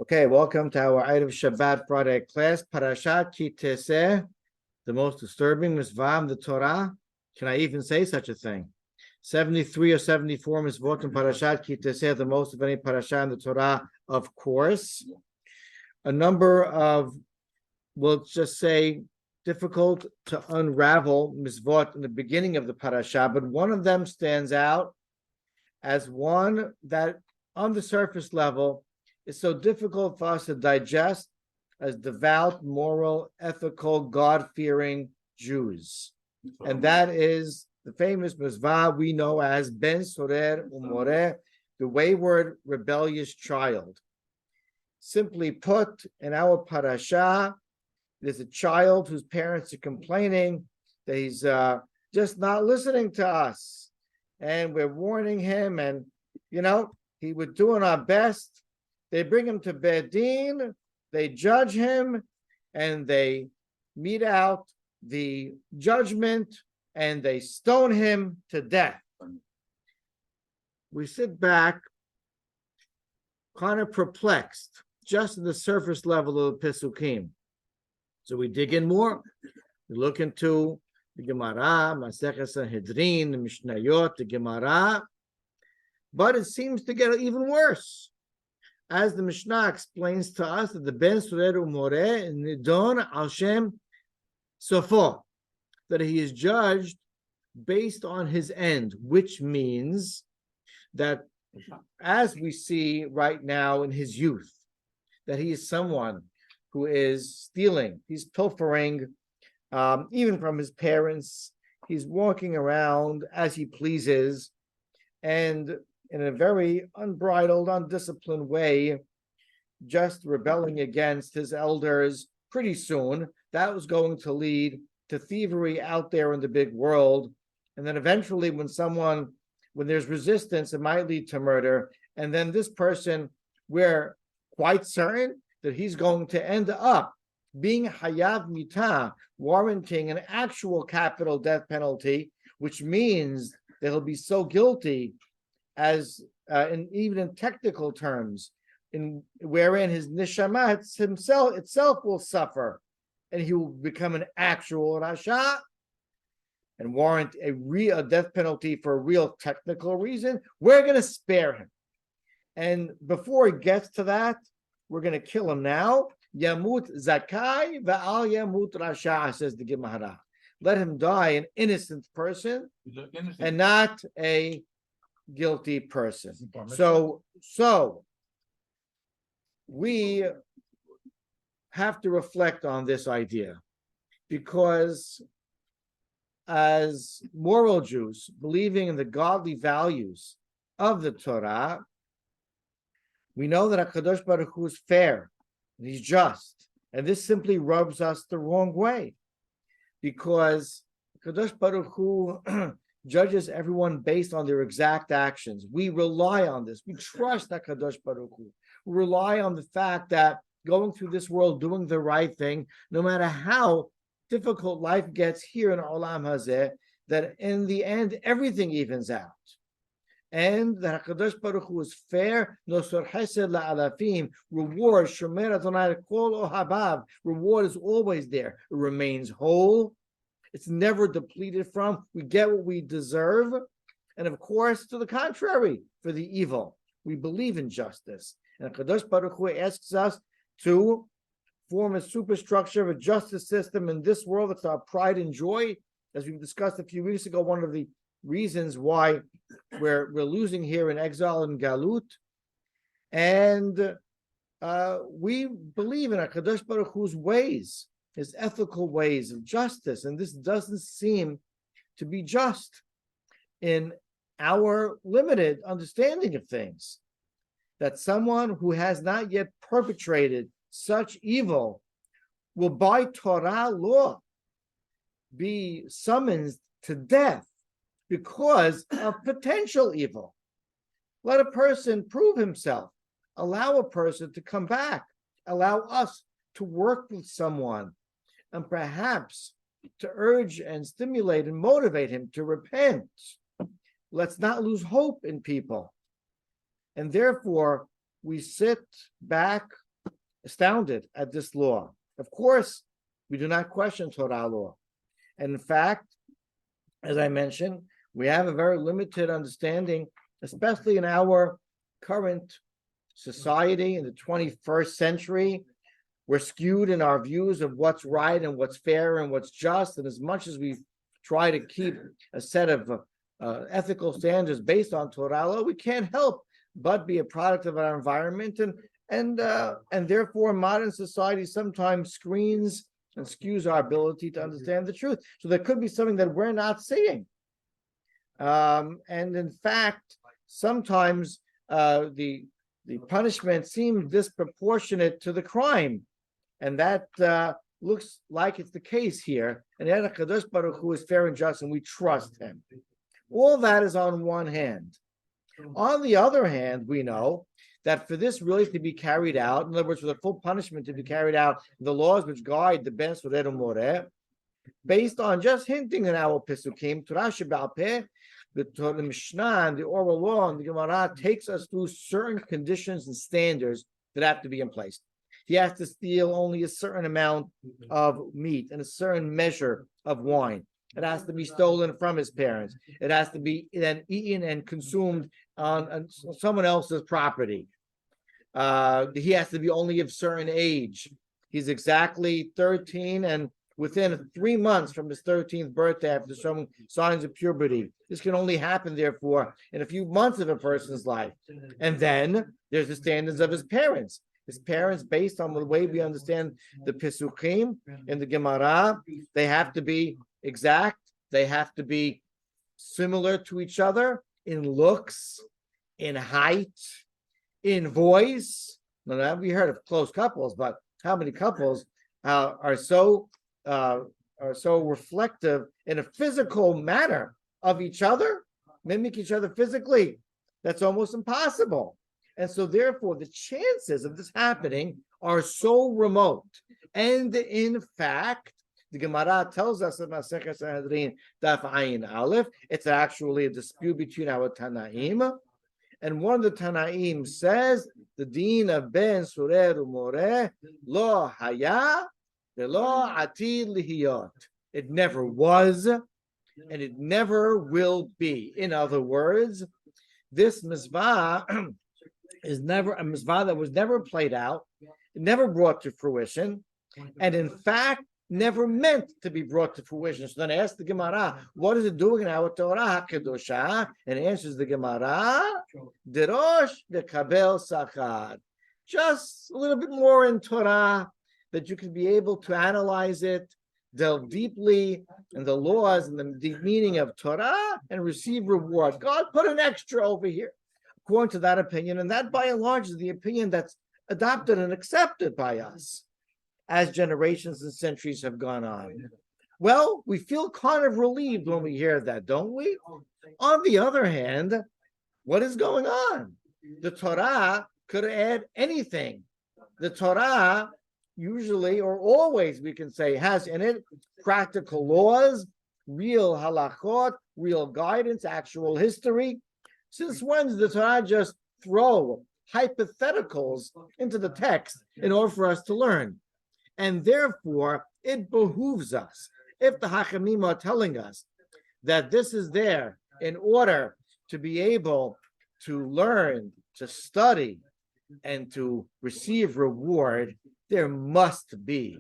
Okay, welcome to our Erev Shabbat Friday class. Parashat Tesse, the most disturbing mitzvah in the Torah. Can I even say such a thing? 73 or 74 mitzvot in Parashat Tesse, the most of any parasha in the Torah, of course. A number of, we'll just say, difficult to unravel mitzvot in the beginning of the parasha, but one of them stands out as one that, on the surface level, is so difficult for us to digest as devout, moral, ethical, God-fearing Jews. And that is the famous mitzvah we know as Ben Sorer Umoreh, the wayward, rebellious child. Simply put, in our parasha, there's a child whose parents are complaining that he's just not listening to us. And we're warning him, and, we're doing our best. They bring him to Bedin, they judge him, and they mete out the judgment, and they stone him to death. We sit back, kind of perplexed, just at the surface level of the Pesukim. So we dig in more. We look into the Gemara, Maseches Sanhedrin, the Mishnayot, the Gemara, but it seems to get even worse. As the Mishnah explains to us that the Ben Sorer Umoreh Nidon Al Shem Sofo, that he is judged based on his end, which means that, as we see right now in his youth, that he is someone who is stealing, he's pilfering, even from his parents. He's walking around as he pleases, and in a very unbridled, undisciplined way, just rebelling against his elders. Pretty soon, that was going to lead to thievery out there in the big world. And then eventually, when there's resistance, it might lead to murder. And then this person, we're quite certain that he's going to end up being hayav mitah, warranting an actual capital death penalty, which means that he'll be so guilty as even in technical terms, wherein his neshama itself will suffer, and he will become an actual rasha and warrant a death penalty for a real technical reason. We're going to spare him, and before he gets to that, we're going to kill him now. Yamut zakai va'al yamut rasha, says the Gemara. Let him die an innocent person and not a guilty person. So we have to reflect on this idea, because as moral Jews, believing in the godly values of the Torah, we know that HaKadosh Baruch Hu is fair and he's just, and this simply rubs us the wrong way, because HaKadosh Baruch Hu judges everyone based on their exact actions. We rely on this. We trust HaKadosh Baruch Hu. We rely on the fact that going through this world, doing the right thing, no matter how difficult life gets here in Olam Hazeh, that in the end, everything evens out. And that HaKadosh Baruch Hu is fair, nosor chesed la'alafim, reward, shomer Adonai kol ohabav, reward is always there. It remains whole. It's never depleted from. We get what we deserve. And of course, to the contrary, for the evil, we believe in justice. And Kadosh Baruch Hu asks us to form a superstructure of a justice system in this world. It's our pride and joy. As we discussed a few weeks ago, one of the reasons why we're losing here in exile and galut. And we believe in Kadosh Baruch Hu's ways, his ethical ways of justice, and this doesn't seem to be just in our limited understanding of things, that someone who has not yet perpetrated such evil will by Torah law be summoned to death because of potential evil. Let a person prove himself, allow a person to come back, allow us to work with someone, and perhaps to urge and stimulate and motivate him to repent. Let's not lose hope in people. And therefore, we sit back astounded at this law. Of course, we do not question Torah law. And in fact, as I mentioned, we have a very limited understanding, especially in our current society in the 21st century. We're skewed in our views of what's right and what's fair and what's just. And as much as we try to keep a set of ethical standards based on Torah law, we can't help but be a product of our environment, and therefore modern society sometimes screens and skews our ability to understand the truth. So there could be something that we're not seeing, and in fact, sometimes the punishment seems disproportionate to the crime, and that looks like it's the case here. And Kadosh Baruch Hu is fair and just, and we trust him. All that is on one hand. On the other hand, we know that for this really to be carried out, in other words, for the full punishment to be carried out, the laws which guide the Ben Surah Moreh, based on just hinting in our Pesukim, Torah Sheba'al Peh, the Mishnah and the oral law and the Gemara takes us through certain conditions and standards that have to be in place. He has to steal only a certain amount of meat and a certain measure of wine. It has to be stolen from his parents. It has to be then eaten and consumed on someone else's property. He has to be only of certain age. He's exactly 13, and within 3 months from his 13th birthday, after showing signs of puberty. This can only happen, therefore, in a few months of a person's life. And then there's the standards of his parents. His parents, based on the way we understand the Pesukim and the Gemara, they have to be exact. They have to be similar to each other in looks, in height, in voice. Now, we heard of close couples, but how many couples are so reflective in a physical manner of each other, mimic each other physically? That's almost impossible. And so therefore the chances of this happening are so remote. And in fact, the Gemara tells us in Masechet Sanhedrin Daf Ayin Aleph, it's actually a dispute between our Tanaim. And one of the Tanaim says the deen of Ben Surah Moreh lo haya velo atid lihiyot. It never was, and it never will be. In other words, this mitzvah is never a mitzvah that was never played out, never brought to fruition, and in fact, never meant to be brought to fruition. So then I asked the Gemara, what is it doing in our Torah HaKadoshah? And it answers the Gemara, Derosh v'kabel sachar. Just a little bit more in Torah, that you can be able to analyze it, delve deeply in the laws and the deep meaning of Torah, and receive reward. God put an extra over here, according to that opinion, and that by and large is the opinion that's adopted and accepted by us as generations and centuries have gone on. Well, we feel kind of relieved when we hear that, don't we? On the other hand, what is going on? The Torah could add anything. The Torah usually, or always, we can say, has in it practical laws, real halachot, real guidance, actual history. Since when does the Torah just throw hypotheticals into the text in order for us to learn? And therefore, it behooves us, if the Hachamim are telling us that this is there in order to be able to learn, to study, and to receive reward, there must be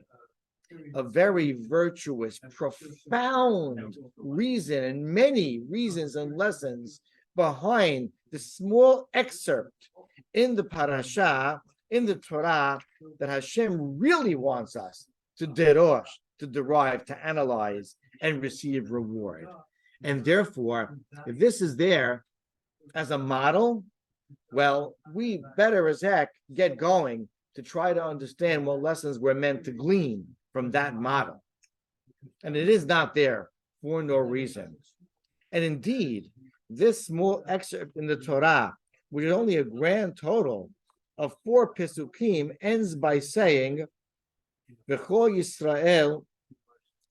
a very virtuous, profound reason, and many reasons and lessons behind the small excerpt in the parasha, in the Torah, that Hashem really wants us to derosh, to derive, to analyze, and receive reward. And therefore, if this is there as a model, well, we better as heck get going to try to understand what lessons we're meant to glean from that model. And it is not there for no reason. And indeed, this small excerpt in the Torah, which is only a grand total of 4 Pesukim, ends by saying, V'chol Yisrael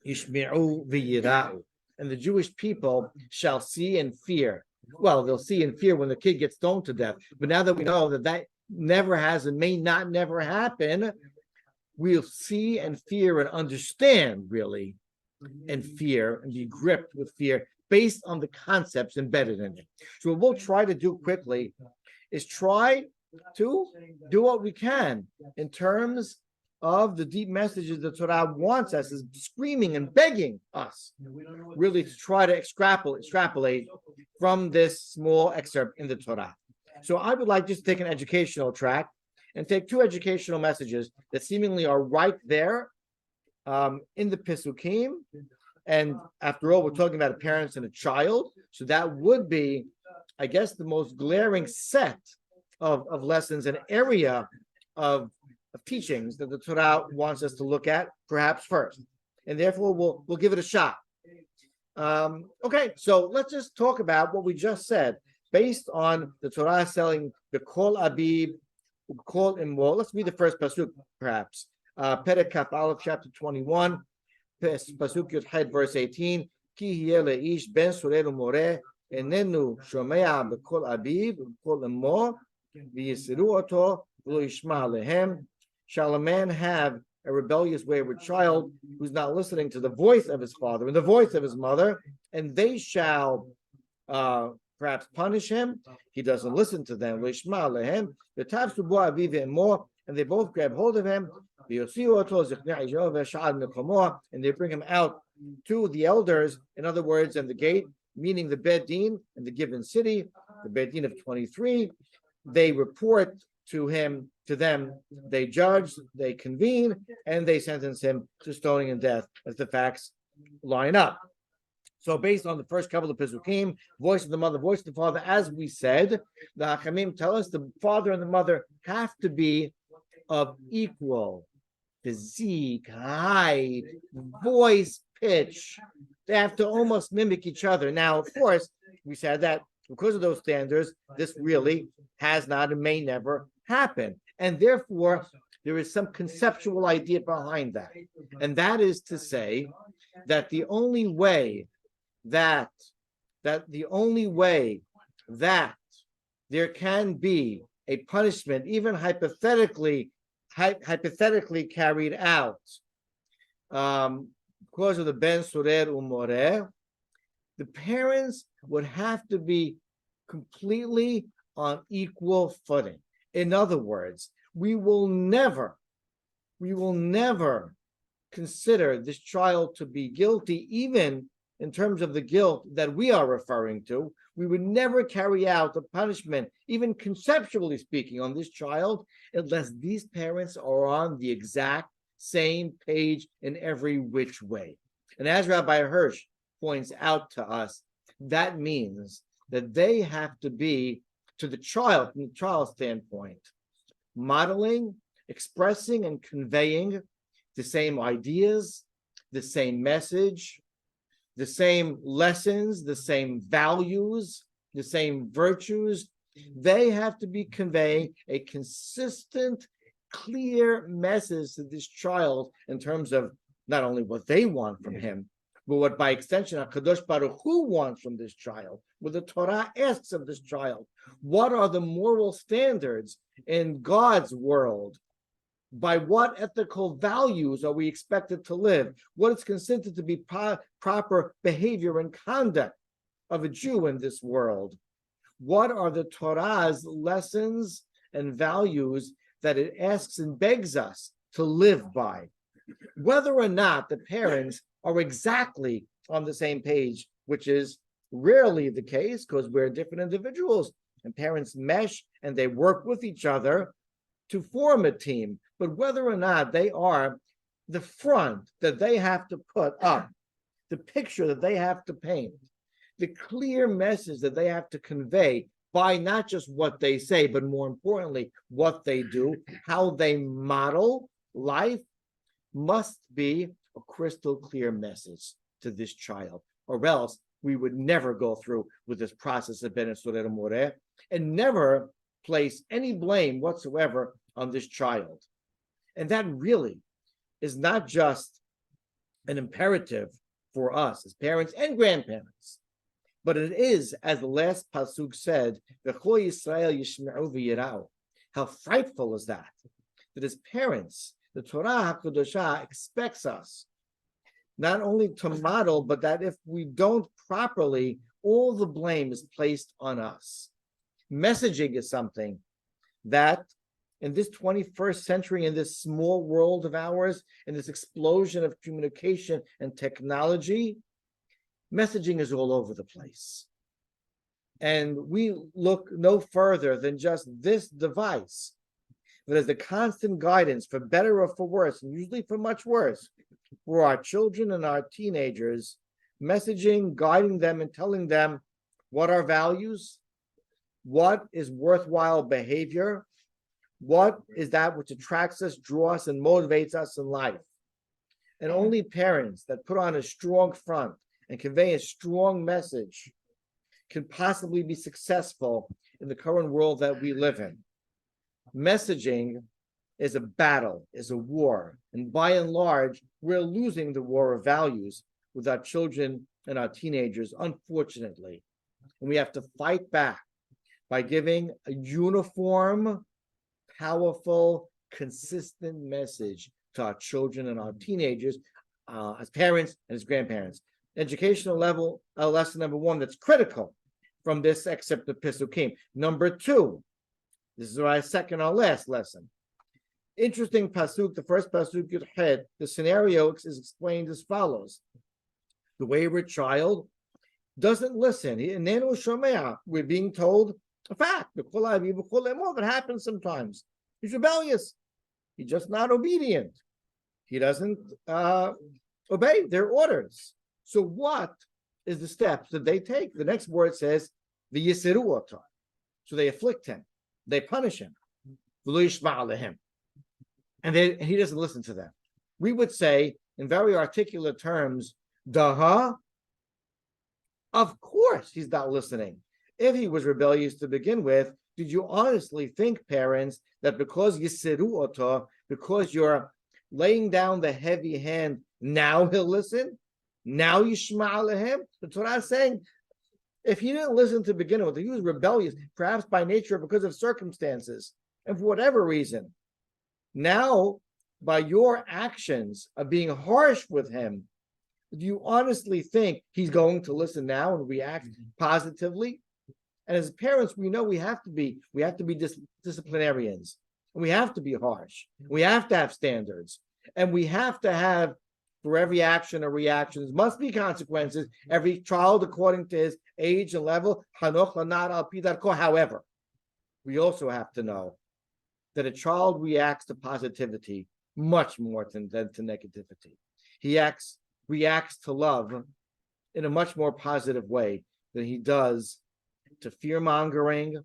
yishme'u v'yira'u, and the Jewish people shall see and fear. Well, they'll see and fear when the kid gets stoned to death. But now that we know that never has and may not never happen, we'll see and fear and understand really and fear and be gripped with fear based on the concepts embedded in it. So what we'll try to do quickly is try to do what we can in terms of the deep messages that Torah wants us, is screaming and begging us really to try to extrapolate from this small excerpt in the Torah. So I would like just to take an educational track and take two educational messages that seemingly are right there in the Pesukim. And after all, we're talking about a parent and a child. So that would be, I guess, the most glaring set of lessons, an area of teachings that the Torah wants us to look at, perhaps first. And therefore, we'll give it a shot. Okay, so let's just talk about what we just said. Based on the Torah selling the Kol Abib, Kol Immo. Let's read the first pasuk, perhaps. Perek Kaf Aleph, chapter 21, pasuk Yud Het, verse 18. Ki hiye leish ben sureh u'moreh enenu shomea b'kol Abib b'kol Immo v'yisiru oto v'lo yishma alehem. Shall a man have a rebellious wayward child who's not listening to the voice of his father and the voice of his mother, and they shall perhaps punish him? He doesn't listen to them. And they both grab hold of him, and they bring him out to the elders, in other words, and the gate, meaning the Beit Din in the given city, the Beit Din of 23. They report to them, they judge, they convene, and they sentence him to stoning and death as the facts line up. So based on the first couple of Pesukim, voice of the mother, voice of the father, as we said, the Hachamim tell us the father and the mother have to be of equal physique, height, voice, pitch. They have to almost mimic each other. Now, of course, we said that because of those standards, this really has not and may never happen. And therefore, there is some conceptual idea behind that. And that is to say that the only way that there can be a punishment, even hypothetically carried out, because of the ben surer umoreh, the parents would have to be completely on equal footing. In other words, we will never consider this child to be guilty, even in terms of the guilt that we are referring to. We would never carry out the punishment, even conceptually speaking, on this child, unless these parents are on the exact same page in every which way. And as Rabbi Hirsch points out to us, that means that they have to be, to the child, from the child's standpoint, modeling, expressing, and conveying the same ideas, the same message, the same lessons, the same values, the same virtues. They have to be conveying a consistent, clear message to this child in terms of not only what they want from him, but what by extension HaKadosh Baruch Hu wants from this child, what the Torah asks of this child. What are the moral standards in God's world? By what ethical values are we expected to live? What is considered to be proper behavior and conduct of a Jew in this world? What are the Torah's lessons and values that it asks and begs us to live by? Whether or not the parents are exactly on the same page, which is rarely the case because we're different individuals, and parents mesh and they work with each other to form a team. But whether or not they are the front that they have to put up, the picture that they have to paint, the clear message that they have to convey by not just what they say, but more importantly, what they do, how they model life, must be a crystal clear message to this child, or else we would never go through with this process of ben surer umoreh and never place any blame whatsoever on this child. And that really is not just an imperative for us as parents and grandparents, but it is, as the last pasuk said, V'chol Yisrael yishme'u v'yirau. How frightful is that? That as parents, the Torah HaKadoshah expects us not only to model, but that if we don't properly, all the blame is placed on us. Messaging is something that in this 21st century, in this small world of ours, in this explosion of communication and technology, messaging is all over the place. And we look no further than just this device that is the constant guidance, for better or for worse, and usually for much worse, for our children and our teenagers, messaging, guiding them and telling them what are values, what is worthwhile behavior, what is that which attracts us, draws us, and motivates us in life. And only parents that put on a strong front and convey a strong message can possibly be successful in the current world that we live in. Messaging is a battle, is a war, and by and large, we're losing the war of values with our children and our teenagers, unfortunately. And we have to fight back by giving a uniform, powerful, consistent message to our children and our teenagers, as parents and as grandparents. Educational level, lesson number one that's critical from this excerpt of Pesukim. Number two, this is our second or last lesson. Interesting pasuk, the first pasuk Yud Het, the scenario is explained as follows. The wayward child doesn't listen. We're being told a fact. It happens sometimes. He's rebellious. He's just not obedient. He doesn't obey their orders. So what is the steps that they take? The next word says, v'yisiru oto. So they afflict him. They punish him. V'lo yishma lehem. And he doesn't listen to them. We would say, in very articulate terms, daha, of course he's not listening. If he was rebellious to begin with, did you honestly think, parents, that because yisiru oto, because you're laying down the heavy hand, now he'll listen? Now yishma lehem? The Torah is saying, if he didn't listen to begin with, he was rebellious, perhaps by nature because of circumstances, and for whatever reason. Now, by your actions of being harsh with him, do you honestly think he's going to listen now and react positively? And as parents, we know we have to be disciplinarians, and we have to be harsh. We have to have standards, and we have to have, for every action or reactions, must be consequences. Every child according to his age and level. However, we also have to know that a child reacts to positivity much more than to negativity. He reacts to love in a much more positive way than he does to fear-mongering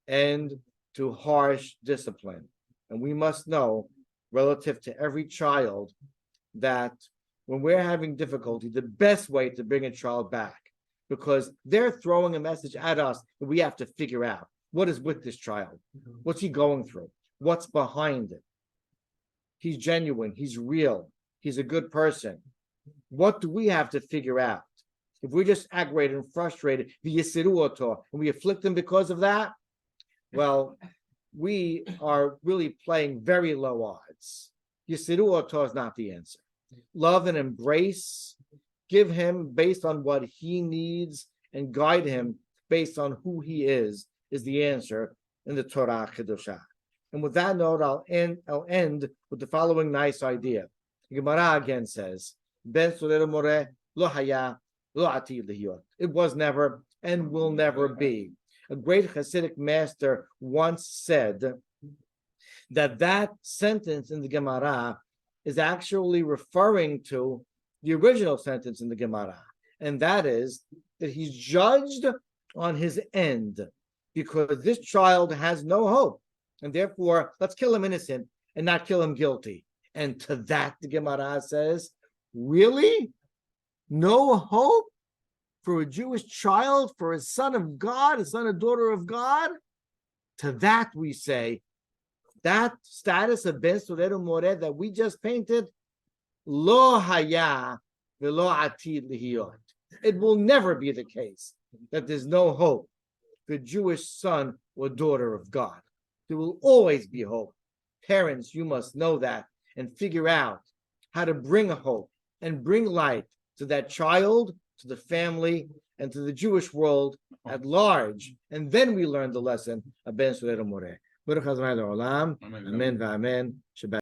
and to harsh discipline. And we must know, relative to every child, that when we're having difficulty, the best way to bring a child back, because they're throwing a message at us that we have to figure out what is with this child. What's he going through? What's behind it? He's genuine. He's real. He's a good person. What do we have to figure out? If we're just aggravated and frustrated, and we afflict him because of that, well, we are really playing very low odds. Yisiru oto is not the answer. Love and embrace, give him based on what he needs, and guide him based on who he is the answer in the Torah Kedoshah. And with that note, I'll end with the following nice idea. The Gemara again says, Ben Soler More lo haya lo atid lihiyot. It was never and will never be. A great Hasidic master once said that sentence in the Gemara is actually referring to the original sentence in the Gemara, and that is that he's judged on his end because this child has no hope, and therefore let's kill him innocent and not kill him guilty. And to that the Gemara says, really? No hope for a Jewish child, for a son of God, a son or daughter of God? To that we say, that status of Ben Soler More that we just painted, lo haya velo atid lihiyot. It will never be the case that there's no hope for Jewish son or daughter of God. There will always be hope. Parents, you must know that and figure out how to bring a hope and bring light to that child, to the family, and to the Jewish world at large. And then we learn the lesson of Ben Surah Moreh. Baruch Adonai Le'olam. Amen v'amen. Shabbat.